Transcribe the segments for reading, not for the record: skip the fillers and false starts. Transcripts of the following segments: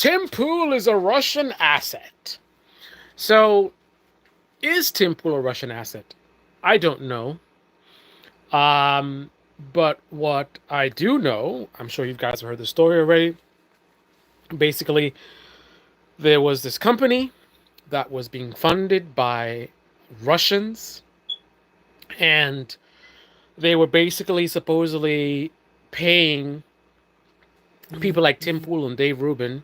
Tim Pool is a Russian asset. So, is Tim Pool a Russian asset? I don't know. Um, but what I do know, I'm sure you guys have heard the story already. Basically, there was this company that was being funded by Russians, and they were basically supposedly paying people like Tim Pool and Dave Rubin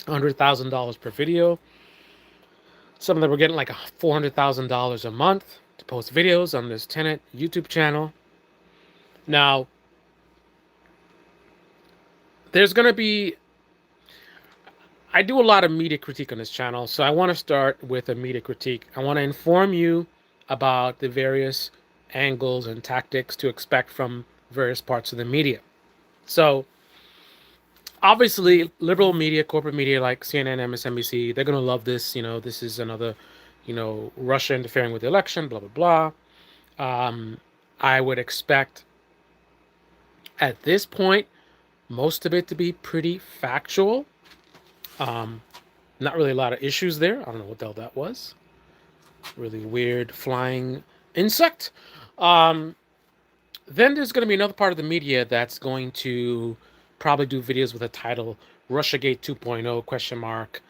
$100,000 per video. Some of them were getting like $400,000 a month to post videos on this Tenent YouTube channel. Now, there's going to be. I do a lot of media critique on this channel, so I want to start with a media critique. I want to inform you about the various angles and tactics to expect from various parts of the media. So, obviously, liberal media, corporate media like CNN, MSNBC, they're going to love this. This is another, Russia interfering with the election, blah, blah, blah. I would expect at this point most of it to be pretty factual. Not really a lot of issues there. I don't know what the hell that was. Really weird flying insect. Um, then there's going to be another part of the media that's going to probably do videos with a title Russiagate 2.0 question mark.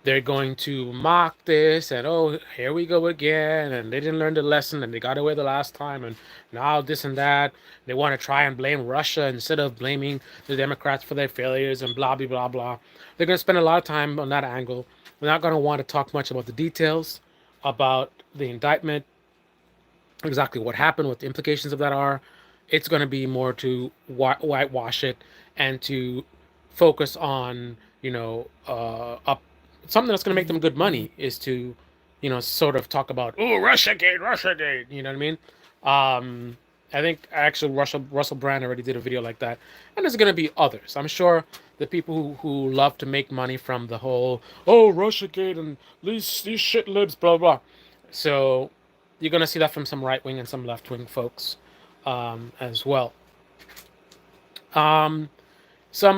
They're going to mock this and, oh, here we go again, and they didn't learn the lesson and they got away the last time, and now this and that. They want to try and blame Russia instead of blaming the Democrats for their failures and blah blah blah blah. They're going to spend a lot of time on that angle. They're not going to want to talk much about the details about the indictment, exactly what happened, what the implications of that are. It's going to be more to whitewash it and to focus on, up something that's going to make them good money is to, sort of talk about, oh, Russiagate, Russiagate. You know what I mean? I think actually Russell Brand already did a video like that, and there's going to be others. I'm sure the people who love to make money from the whole, oh, Russiagate and these shit libs, blah blah. So you're going to see that from some right wing and some left wing folks as well. Some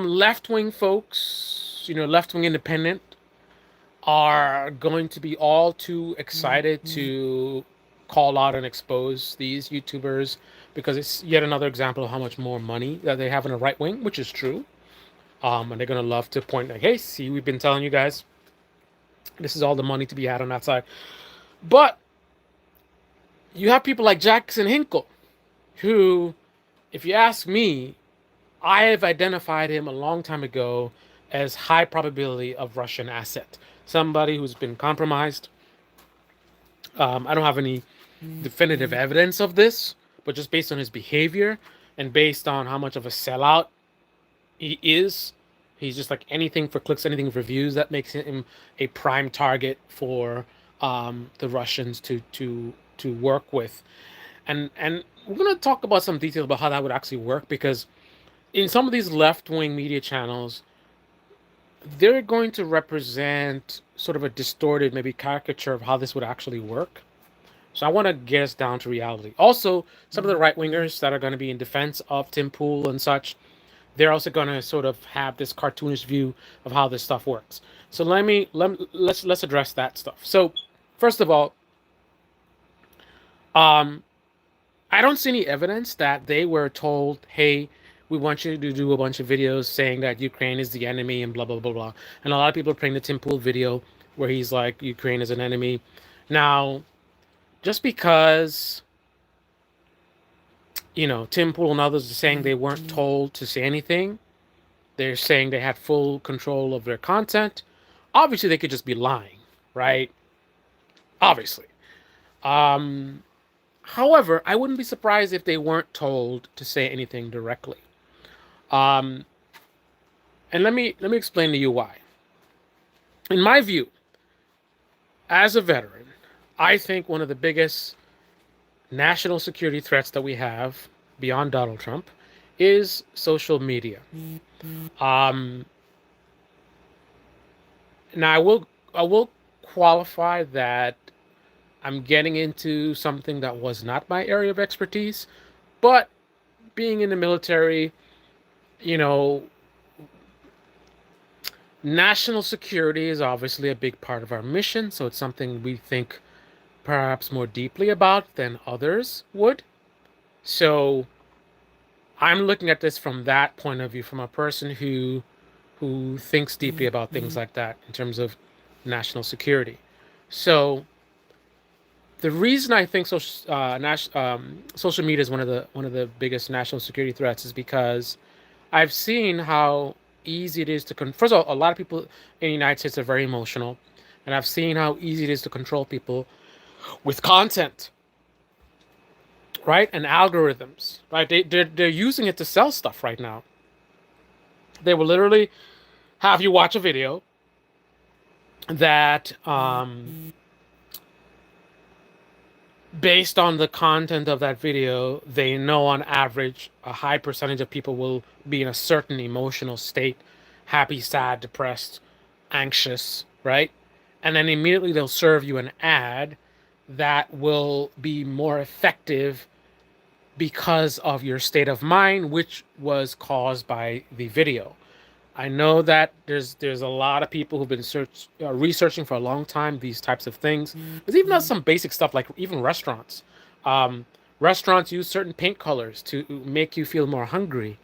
left wing folks, left wing independent, are going to be all too excited to call out and expose these YouTubers because it's yet another example of how much more money that they have in the right wing, which is true. And they're going to love to point like, hey, see, we've been telling you guys this is all the money to be had on that side. But you have people like Jackson Hinkle, who, if you ask me, I have identified him a long time ago as high probability of Russian asset. Somebody who's been compromised. I don't have any definitive evidence of this, but just based on his behavior and based on how much of a sellout he is, he's just like anything for clicks, anything for views. That makes him a prime target for the Russians to work with. And we're gonna talk about some details about how that would actually work, because in some of these left-wing media channels, they're going to represent sort of a distorted, maybe caricature of how this would actually work. So I want to get us down to reality. Also, some of the right-wingers that are going to be in defense of Tim Pool and such, they're also going to sort of have this cartoonish view of how this stuff works. So let's address that stuff. So first of all, I don't see any evidence that they were told, hey, we want you to do a bunch of videos saying that Ukraine is the enemy and blah, blah, blah, blah. And a lot of people are playing the Tim Pool video where he's like, Ukraine is an enemy. Now, just because, Tim Pool and others are saying they weren't told to say anything, they're saying they had full control of their content. Obviously, they could just be lying, right? Obviously. However, I wouldn't be surprised if they weren't told to say anything directly. And let me explain to you why. In my view, as a veteran, I think one of the biggest national security threats that we have beyond Donald Trump is social media. Now I will qualify that I'm getting into something that was not my area of expertise, but being in the military, you know, National security is obviously a big part of our mission, so it's something we think perhaps more deeply about than others would. So I'm looking at this from that point of view, from a person who thinks deeply about things like that in terms of national security. So the reason I think social media is one of the biggest national security threats is because I've seen how easy it is to first of all, a lot of people in the United States are very emotional, and I've seen how easy it is to control people with content, right? And algorithms, right? They're using it to sell stuff right now. They will literally have you watch a video that based on the content of that video, they know on average a high percentage of people will be in a certain emotional state: happy, sad, depressed, anxious, right? And then immediately they'll serve you an ad that will be more effective because of your state of mind, which was caused by the video. I know that there's a lot of people who've been researching for a long time these types of things. There's even some basic stuff like even restaurants. Um, Restaurants use certain paint colors to make you feel more hungry,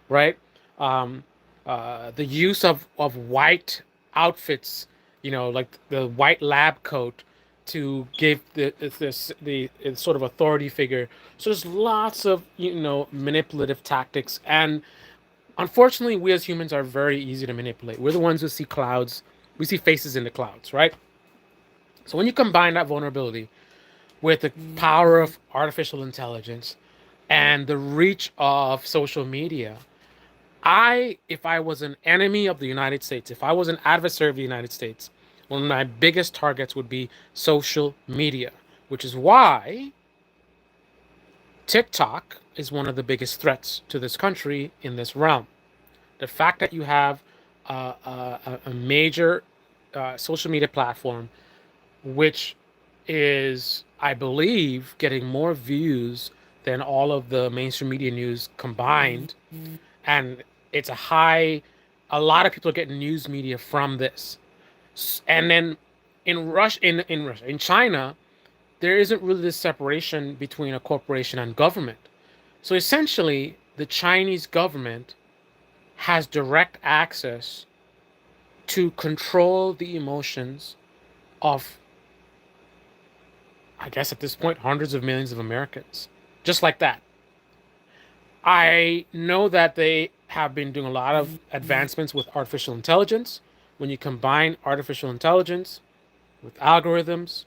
right? Um, the use of white outfits, like the white lab coat, to give the sort of authority figure. So there's lots of manipulative tactics, and unfortunately, we as humans are very easy to manipulate. We're the ones who see clouds. We see faces in the clouds, right? So when you combine that vulnerability with the power of artificial intelligence and the reach of social media, if I was an enemy of the United States, if I was an adversary of the United States, one of my biggest targets would be social media, which is why TikTok is one of the biggest threats to this country in this realm. The fact that you have a major social media platform, which is, I believe, getting more views than all of the mainstream media news combined, and it's a lot of people are getting news media from this. And then in China, there isn't really this separation between a corporation and government. So essentially, the Chinese government has direct access to control the emotions of, I guess at this point, hundreds of millions of Americans. Just like that. I know that they have been doing a lot of advancements with artificial intelligence. When you combine artificial intelligence with algorithms,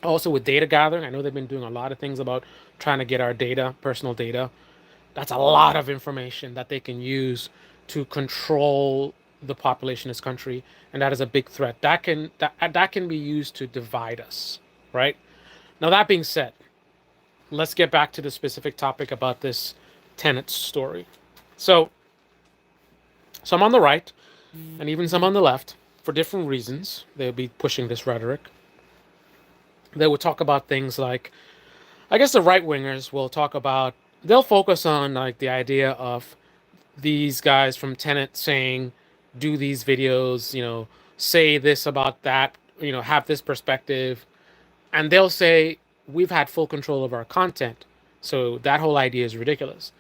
also with data gathering, I know they've been doing a lot of things about trying to get our data, personal data. That's a lot of information that they can use to control the population of this country, and that is a big threat. That can be used to divide us, right? Now that being said, let's get back to the specific topic about this Tenant story. So, some on the right and even some on the left, for different reasons, they'll be pushing this rhetoric. They will talk about things like, I guess the right wingers will talk about, they'll focus on like the idea of these guys from Tenant saying, do these videos, say this about that, have this perspective. And they'll say, we've had full control of our content. So that whole idea is ridiculous.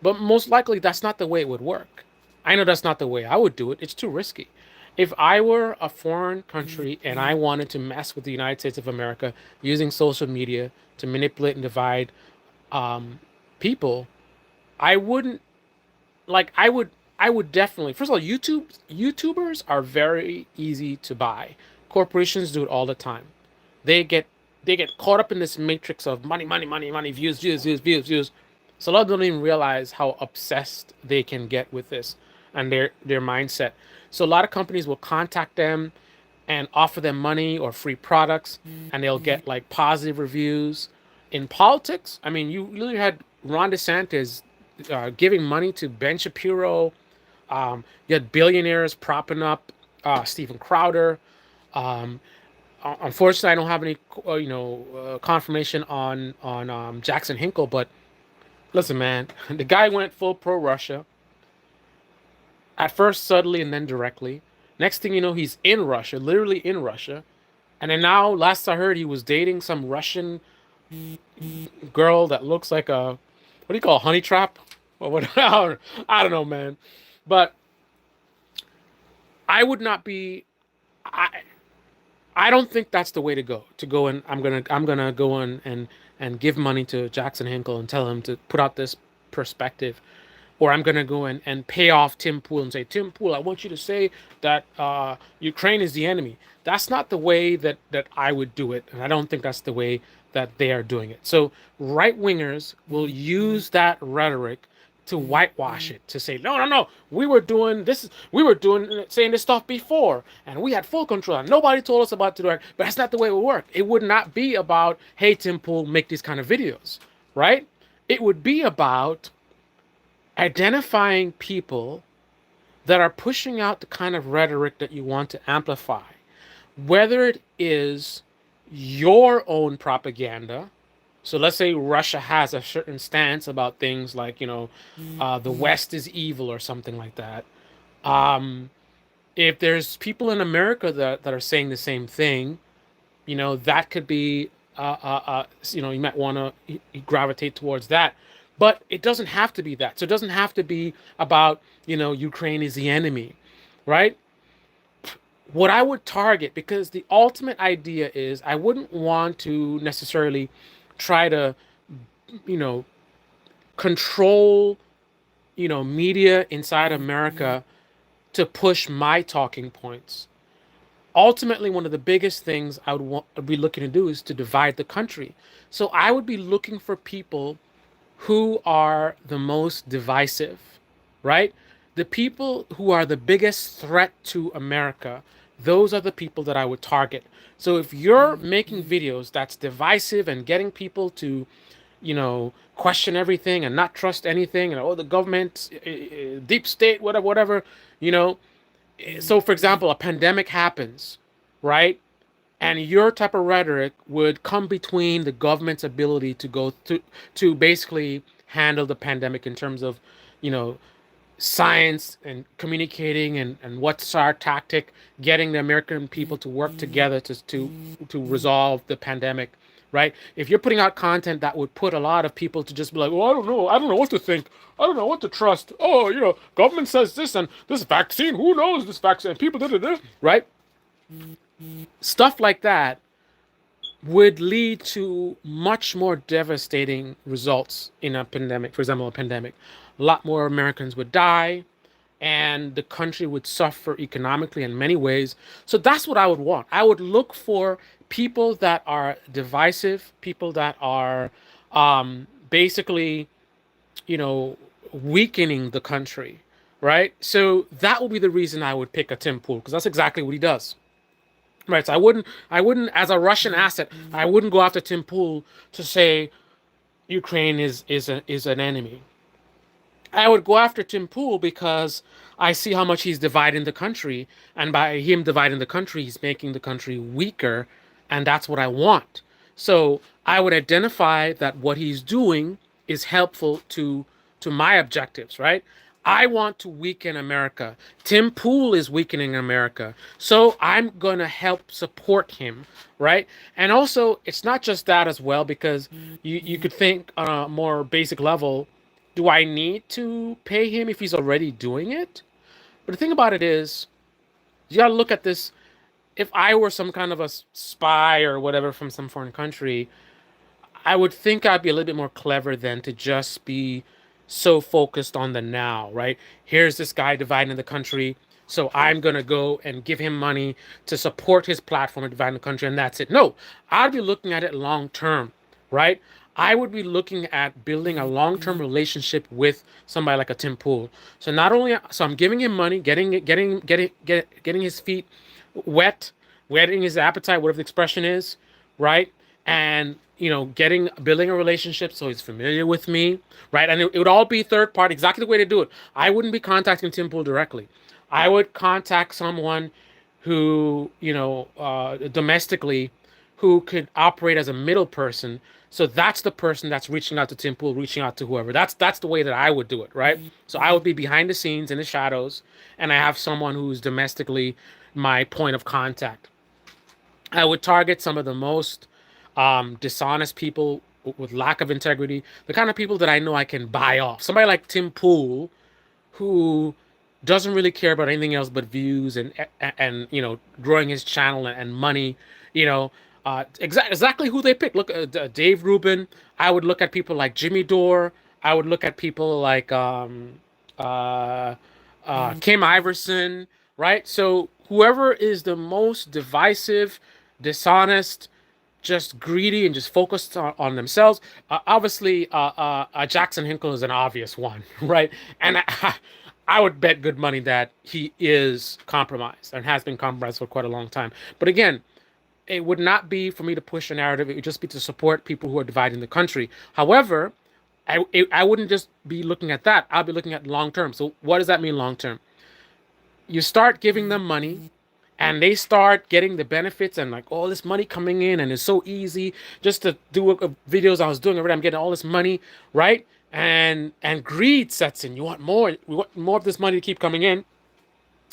But most likely, that's not the way it would work. I know that's not the way I would do it. It's too risky. If I were a foreign country and I wanted to mess with the United States of America using social media to manipulate and divide people, I wouldn't I would definitely, first of all, YouTubers are very easy to buy. Corporations do it all the time. They get they get caught up in this matrix of money, money, money, money, views, views, views, views, views. So a lot of them don't even realize how obsessed they can get with this and their mindset. So a lot of companies will contact them and offer them money or free products, and they'll get like positive reviews. In politics, I mean, you literally had Ron DeSantis giving money to Ben Shapiro. You had billionaires propping up Steven Crowder. Um, Unfortunately, I don't have any confirmation on Jackson Hinkle, but listen, man, the guy went full pro Russia. At first subtly and then directly. Next thing you know, he's in Russia, literally in Russia. And then now, last I heard, he was dating some Russian girl that looks like a, what do you call, a honey trap? Or what? I don't know, man. But I would not be. I I don't think that's the way to go. To go and I'm gonna go and give money to Jackson Hinkle and tell him to put out this perspective, or I'm gonna go and pay off Tim Pool and say, Tim Pool, I want you to say that Ukraine is the enemy. That's not the way that I would do it, and I don't think that's the way that they are doing it. So right wingers will use that rhetoric to whitewash it, to say, no, no, no, we were doing this, we were doing saying this stuff before, and we had full control, and nobody told us about it. But that's not the way it would work. It would not be about, hey, Tim Pool, make these kind of videos, right? It would be about identifying people that are pushing out the kind of rhetoric that you want to amplify, whether it is your own propaganda. So let's say Russia has a certain stance about things like, the West is evil or something like that. Um, if there's people in America that are saying the same thing, that could be, you might want to gravitate towards that. But it doesn't have to be that. So it doesn't have to be about, Ukraine is the enemy, right? What I would target, because the ultimate idea is I wouldn't want to necessarily try to, you know, control, media inside America to push my talking points. Ultimately, one of the biggest things I would be looking to do is to divide the country. So I would be looking for people who are the most divisive, right? The people who are the biggest threat to America, those are the people that I would target. So if you're making videos that's divisive and getting people to, question everything and not trust anything, and the government, deep state, whatever, whatever, you know. So, for example, a pandemic happens, right? And your type of rhetoric would come between the government's ability to basically handle the pandemic in terms of, you know, science and communicating and what's our tactic, getting the American people to work together to resolve the pandemic, right? If you're putting out content that would put a lot of people to just be like, well, I don't know what to think, I don't know what to trust. Oh, government says this and this vaccine, who knows this vaccine? And people, right? Stuff like that would lead to much more devastating results in a pandemic. For example, a pandemic, a lot more Americans would die, and the country would suffer economically in many ways. So that's what I would want. I would look for people that are divisive, people that are basically, weakening the country, right? So that would be the reason I would pick a Tim Pool, because that's exactly what he does. Right, so I wouldn't, as a Russian asset, I wouldn't go after Tim Pool to say Ukraine is an enemy. I would go after Tim Pool because I see how much he's dividing the country, and by him dividing the country, he's making the country weaker, and that's what I want. So I would identify that what he's doing is helpful to my objectives, right? I want to weaken America. Tim Pool is weakening America. So I'm going to help support him, right? And also, it's not just that as well, because you could think on a more basic level, do I need to pay him if he's already doing it? But the thing about it is, you got to look at this. If I were some kind of a spy or whatever from some foreign country, I would think I'd be a little bit more clever than to just be so focused on the now, right? Here's this guy dividing the country, so I'm going to go and give him money to support his platform of dividing the country, and that's it. No, I'd be looking at it long term, right? I would be looking at building a long-term relationship with somebody like a Tim Pool. So not only, so I'm giving him money, getting his feet wet, wetting his appetite, whatever the expression is, right? And getting building a relationship so he's familiar with me, right? And it would all be third party, exactly the way to do it. I wouldn't be contacting Tim Pool directly. I would contact someone who, domestically, who could operate as a middle person, So that's the person that's reaching out to Tim Pool, reaching out to whoever. That's the way that I would do it, right? So I would be behind the scenes in the shadows, and I have someone who's domestically my point of contact. I would target some of the most dishonest people with lack of integrity, the kind of people that I know I can buy off. Somebody like Tim Pool, who doesn't really care about anything else but views and growing his channel and money. You know, exactly who they pick. Look at Dave Rubin. I would look at people like Jimmy Dore. I would look at people like uh, Kim Iverson. Right. So whoever is the most divisive, dishonest, just greedy and just focused on themselves. Obviously, Jackson Hinkle is an obvious one, right? And I would bet good money that he is compromised and has been compromised for quite a long time. But again, it would not be for me to push a narrative. It would just be to support people who are dividing the country. However, I wouldn't just be looking at that. I'll be looking at long term. So what does that mean long term? You start giving them money and they start getting the benefits and like all this money coming in and it's so easy just to do videos I was doing already. I'm getting all this money, right? And greed sets in. You want more. You want more of this money to keep coming in.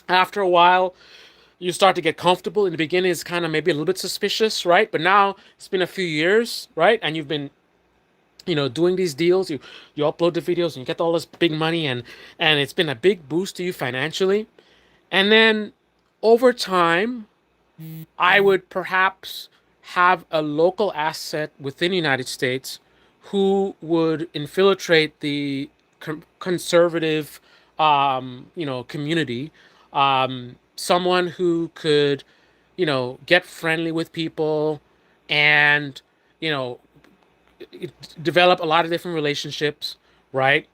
After a while, you start to get comfortable. In the beginning, it's kind of maybe a little bit suspicious, right? But now it's been a few years, right? And you've been doing these deals. You upload the videos and you get all this big money and it's been a big boost to you financially. And then over time, I would perhaps have a local asset within the United States who would infiltrate the conservative, community. Someone who could, get friendly with people and, you know, develop a lot of different relationships, right?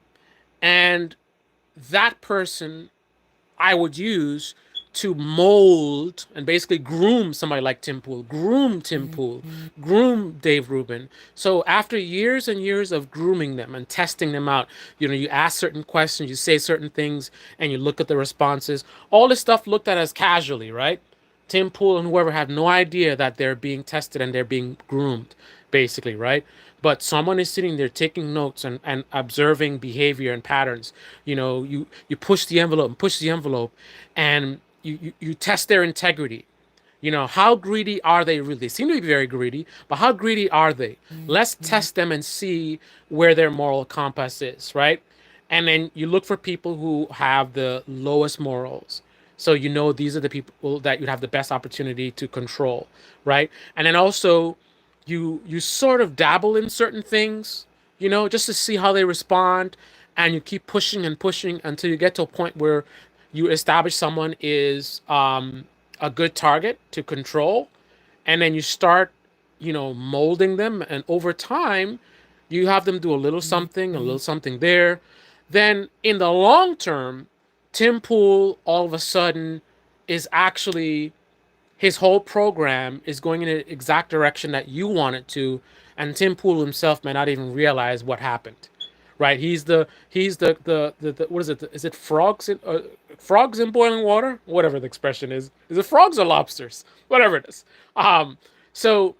And that person I would use to mold and basically groom somebody like Tim Pool, groom Tim Pool, groom Dave Rubin. So after years and years of grooming them and testing them out, you ask certain questions, you say certain things, and you look at the responses. All this stuff looked at as casually, right? Tim Pool and whoever have no idea that they're being tested and they're being groomed, basically, right? But someone is sitting there taking notes and observing behavior and patterns. You push the envelope and push the envelope and you test their integrity. How greedy are they really? They seem to be very greedy, but how greedy are they? Let's test them and see where their moral compass is, right? And then you look for people who have the lowest morals. So these are the people that you'd have the best opportunity to control, right? And then also you sort of dabble in certain things, just to see how they respond, and you keep pushing and pushing until you get to a point where you establish someone is a good target to control, and then you start, molding them, and over time, you have them do a little something there. Then in the long term, Tim Pool all of a sudden is actually his whole program is going in the exact direction that you want it to, and Tim Pool himself may not even realize what happened. Right? He's the what is it? Is it frogs in boiling water? Whatever the expression is. Is it frogs or lobsters? Whatever it is. Um, so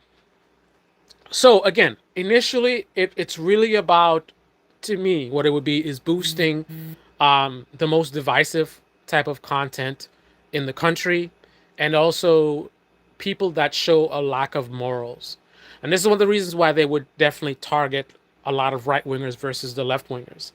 so again, initially it's really about, to me, what it would be is boosting the most divisive type of content in the country, and also people that show a lack of morals. And this is one of the reasons why they would definitely target a lot of right wingers versus the left wingers,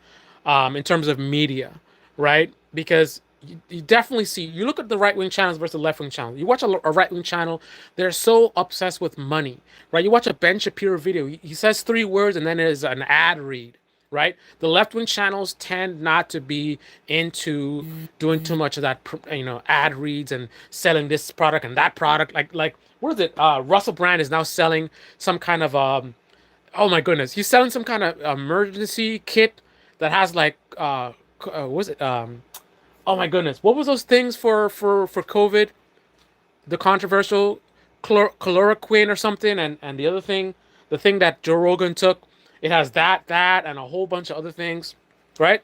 in terms of media, right? Because you definitely see, you look at the right wing channels versus the left wing channel. You watch a right wing channel, they're so obsessed with money, right? You watch a Ben Shapiro video, he says 3 words and then there's an ad read, right? The left wing channels tend not to be into doing too much of that, ad reads and selling this product and that product. Like what is it? Russell Brand is now selling some kind of oh my goodness, he's selling some kind of emergency kit that has like what was it? Oh my goodness, what was those things for COVID? The controversial chloroquine or something, and the other thing, the thing that Joe Rogan took. It has that, and a whole bunch of other things, right?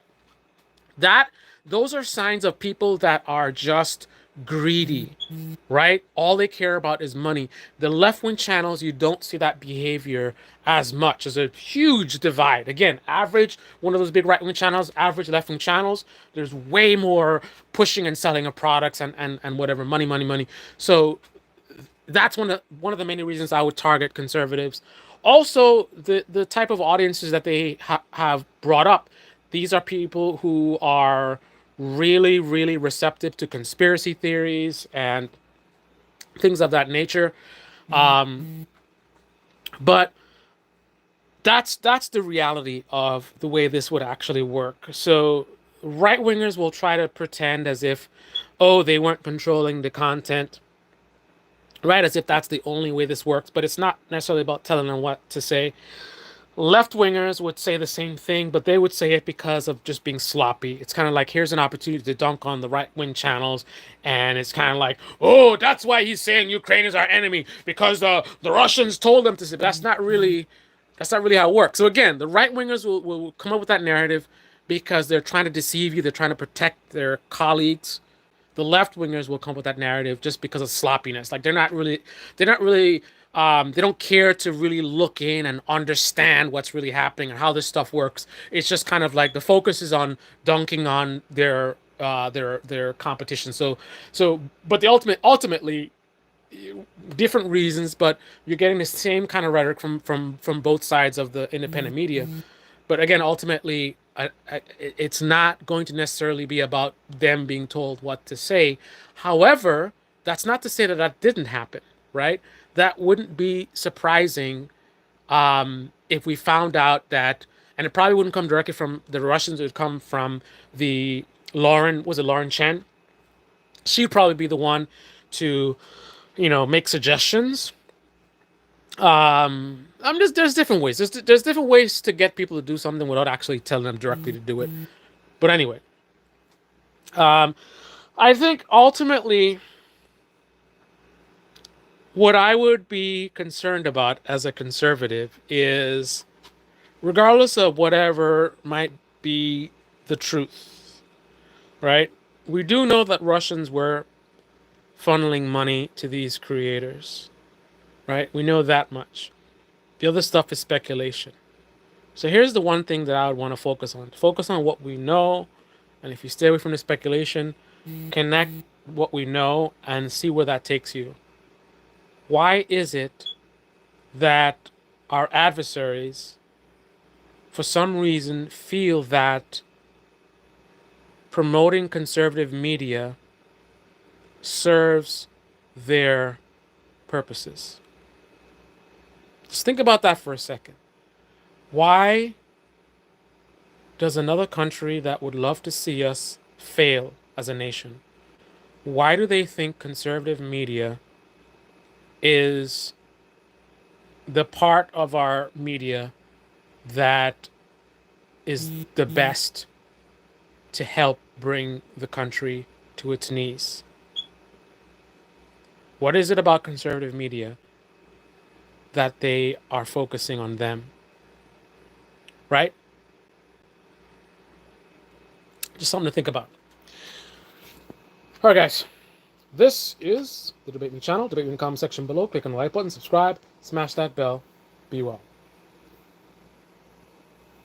That Those are signs of people that are just greedy, right? All they care about is money. The left wing channels, you don't see that behavior as much. There's a huge divide. Again, average, one of those big right wing channels, average left wing channels, there's way more pushing and selling of products and whatever, money, money, money. So that's one of the many reasons I would target conservatives. Also, the type of audiences that they have brought up. These are people who are really, really receptive to conspiracy theories and things of that nature. Um, but that's the reality of the way this would actually work. So right wingers will try to pretend as if, oh, they weren't controlling the content, right? As if that's the only way this works. But it's not necessarily about telling them what to say. Left wingers would say the same thing, but they would say it because of just being sloppy. It's kind of like, here's an opportunity to dunk on the right wing channels, and it's kind of like, oh, that's why he's saying Ukraine is our enemy because the Russians told them to say. But that's not really how it works. So again, the right wingers will come up with that narrative because they're trying to deceive you. They're trying to protect their colleagues. The left wingers will come up with that narrative just because of sloppiness. Like they don't care to really look in and understand what's really happening and how this stuff works. It's just kind of like the focus is on dunking on their competition. But the ultimately different reasons, but you're getting the same kind of rhetoric from both sides of the independent media. But again, ultimately, it's not going to necessarily be about them being told what to say. However, that's not to say that that didn't happen, right? That wouldn't be surprising if we found out that, and it probably wouldn't come directly from the Russians. It would come from the Lauren Chen? She'd probably be the one to, make suggestions. There's different ways. There's different ways to get people to do something without actually telling them directly to do it. But anyway, um, I think ultimately what I would be concerned about as a conservative is, regardless of whatever might be the truth, right? We do know that Russians were funneling money to these creators, right? We know that much. The other stuff is speculation. So here's the one thing that I would want to focus on. Focus on what we know, and if you stay away from the speculation, connect what we know and see where that takes you. Why is it that our adversaries, for some reason, feel that promoting conservative media serves their purposes? Just think about that for a second. Why does another country that would love to see us fail as a nation, why do they think conservative media is the part of our media that is the best to help bring the country to its knees? What is it about conservative media that they are focusing on them? Right? Just something to think about. All right, guys. This is the Debate Me channel. Debate me in the comment section below. Click on the like button, subscribe, smash that bell. Be well.